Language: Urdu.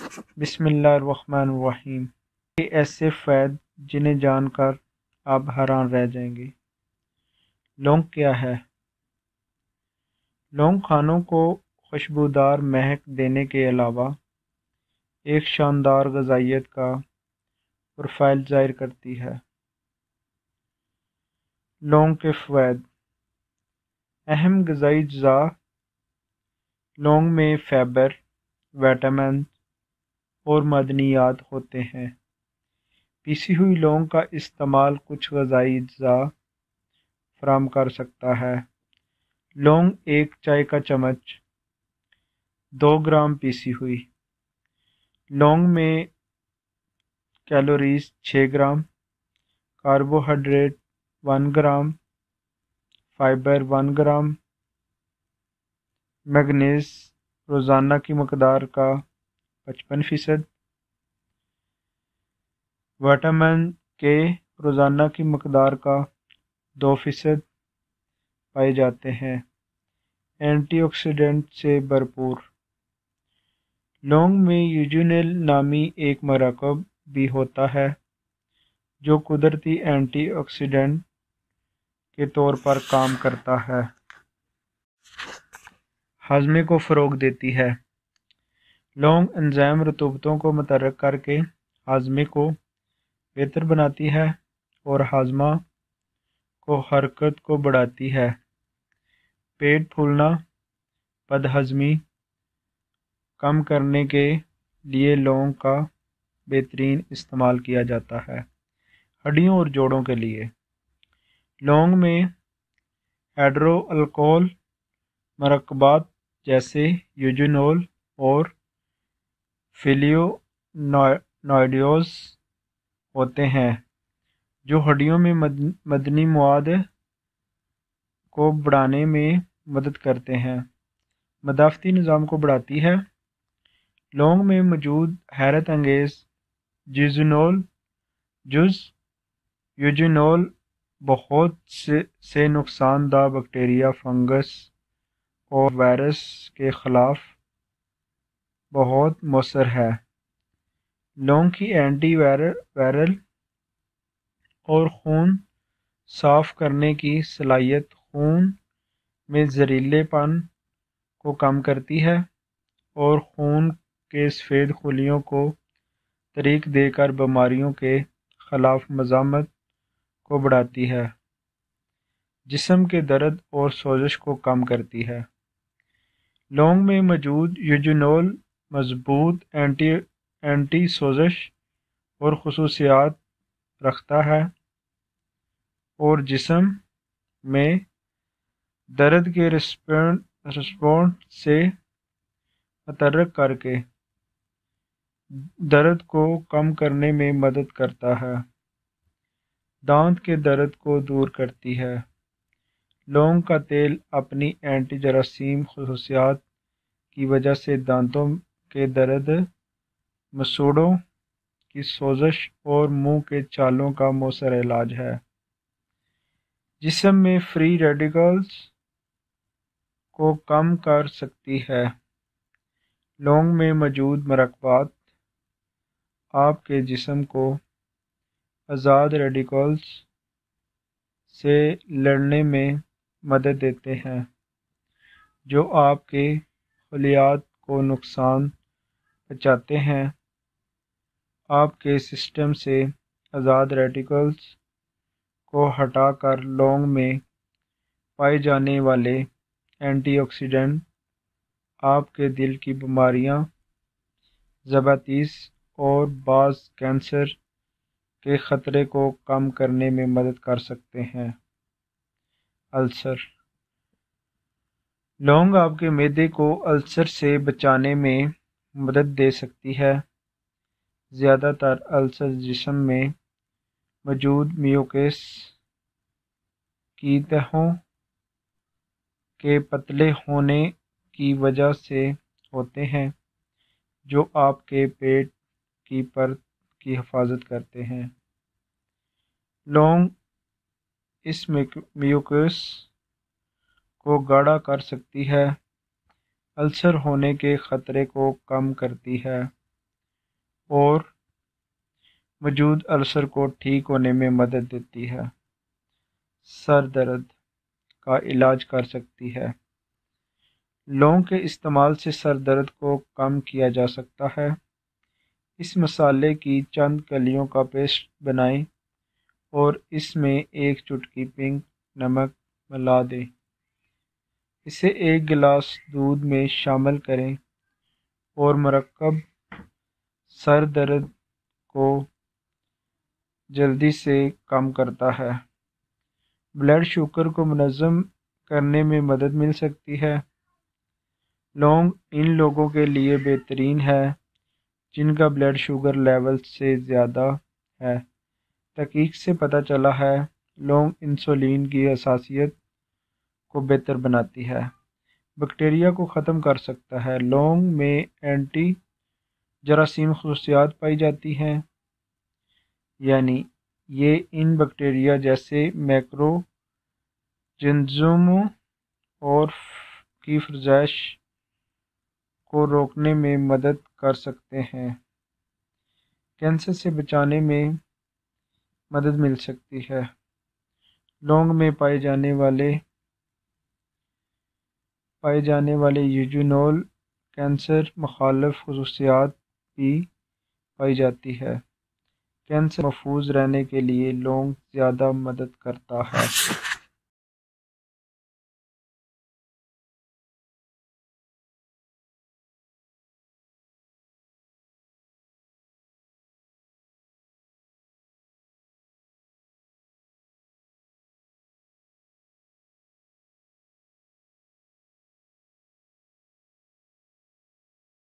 بسم اللہ الرحمن الرحیم۔ یہ ایسے فوائد جنہیں جان کر آپ حیران رہ جائیں گے۔ لونگ کیا ہے؟ لونگ کھانوں کو خوشبودار مہک دینے کے علاوہ ایک شاندار غذائیت کا پروفائل ظاہر کرتی ہے۔ لونگ کے فوائد: اہم غذائی اجزاء: لونگ میں فائبر، وٹامن اور معدنیات ہوتے ہیں۔ پیسی ہوئی لونگ کا استعمال کچھ غذائی اجزاء فراہم کر سکتا ہے۔ لونگ ایک چائے کا چمچ 2 گرام پیسی ہوئی۔ لونگ میں کیلوریز 6 گرام، کاربوہائیڈریٹ 1 گرام، فائبر 1 گرام، میگنیز روزانہ کی مقدار کا 55%، وٹامن کے روزانہ کی مقدار کا 2% پائے جاتے ہیں۔ اینٹی آکسیڈنٹ سے بھرپور۔ لونگ میں یوجینول نامی ایک مرکب بھی ہوتا ہے جو قدرتی اینٹی آکسیڈنٹ کے طور پر کام کرتا ہے۔ ہاضمے کو فروغ دیتی ہے۔ لونگ انزائم رطوبتوں کو متحرک کر کے ہاضمے کو بہتر بناتی ہے اور ہاضمہ کو حرکت کو بڑھاتی ہے۔ پیٹ پھولنا، بد ہضمی کم کرنے کے لیے لونگ کا بہترین استعمال کیا جاتا ہے۔ ہڈیوں اور جوڑوں کے لیے لونگ میں ہائیڈرو الکوہول مرکبات جیسے یوجینول اور فلیوونوائڈز ہوتے ہیں جو ہڈیوں میں مدنی مواد کو بڑھانے میں مدد کرتے ہیں، مدافعتی نظام کو بڑھاتی ہے۔ لونگ میں موجود حیرت انگیز یوجینول بہت سے نقصان دہ بیکٹیریا، فنگس اور وائرس کے خلاف بہت مؤثر ہے۔ لونگ کی اینٹی وائرل اور خون صاف کرنے کی صلاحیت خون میں زہریلے پن کو کم کرتی ہے اور خون کے سفید خلیوں کو تحریک دے کر بیماریوں کے خلاف مزاحمت کو بڑھاتی ہے۔ جسم کے درد اور سوزش کو کم کرتی ہے۔ لونگ میں موجود یوجینول مضبوط اینٹی سوزش اور خصوصیات رکھتا ہے اور جسم میں درد کے رسپونس سے متحرک کر کے درد کو کم کرنے میں مدد کرتا ہے۔ دانت کے درد کو دور کرتی ہے۔ لونگ کا تیل اپنی اینٹی جراثیم خصوصیات کی وجہ سے دانتوں کے درد، مسوڑھوں کی سوزش اور منہ کے چھالوں کا مؤثر علاج ہے۔ جسم میں فری ریڈیکلز کو کم کر سکتی ہے۔ لونگ میں موجود مرکبات آپ کے جسم کو آزاد ریڈیکلز سے لڑنے میں مدد دیتے ہیں جو آپ کے خلیات کو نقصان پہنچاتے ہیں۔ آپ کے سسٹم سے آزاد ریڈیکلز کو ہٹا کر لونگ میں پائے جانے والے اینٹی آکسیڈنٹ آپ کے دل کی بیماریاں، ذیابیطس اور بعض کینسر کے خطرے کو کم کرنے میں مدد کر سکتے ہیں۔ السر۔ لونگ آپ کے معدے کو السر سے بچانے میں مدد دے سکتی ہے۔ زیادہ تر السر جسم میں موجود میوکس کی تہوں کے پتلے ہونے کی وجہ سے ہوتے ہیں جو آپ کے پیٹ کی پرت کی حفاظت کرتے ہیں۔ لونگ اس میوکس کو گاڑھا کر سکتی ہے، السر ہونے کے خطرے کو کم کرتی ہے اور موجود السر کو ٹھیک ہونے میں مدد دیتی ہے۔ سر درد کا علاج کر سکتی ہے۔ لونگ کے استعمال سے سر درد کو کم کیا جا سکتا ہے۔ اس مسالے کی چند کلیوں کا پیسٹ بنائیں اور اس میں ایک چٹکی پنک نمک ملا دیں۔ اسے ایک گلاس دودھ میں شامل کریں اور مرکب سر درد کو جلدی سے کم کرتا ہے۔ بلڈ شوگر کو منظم کرنے میں مدد مل سکتی ہے۔ لونگ ان لوگوں کے لیے بہترین ہے جن کا بلڈ شوگر لیول سے زیادہ ہے۔ تحقیق سے پتہ چلا ہے لونگ انسولین کی حساسیت کو بہتر بناتی ہے، بیکٹیریا کو ختم کر سکتا ہے۔ لونگ میں اینٹی جراثیم خصوصیات پائی جاتی ہیں، یعنی یہ ان بیکٹیریا جیسے میکرو آرگینزموں اور کی افزائش کو روکنے میں مدد کر سکتے ہیں۔ کینسر سے بچانے میں مدد مل سکتی ہے۔ لونگ میں پائے جانے والے یوجینول کینسر مخالف خصوصیات بھی پائی جاتی ہے۔ کینسر محفوظ رہنے کے لیے لونگ زیادہ مدد کرتا ہے۔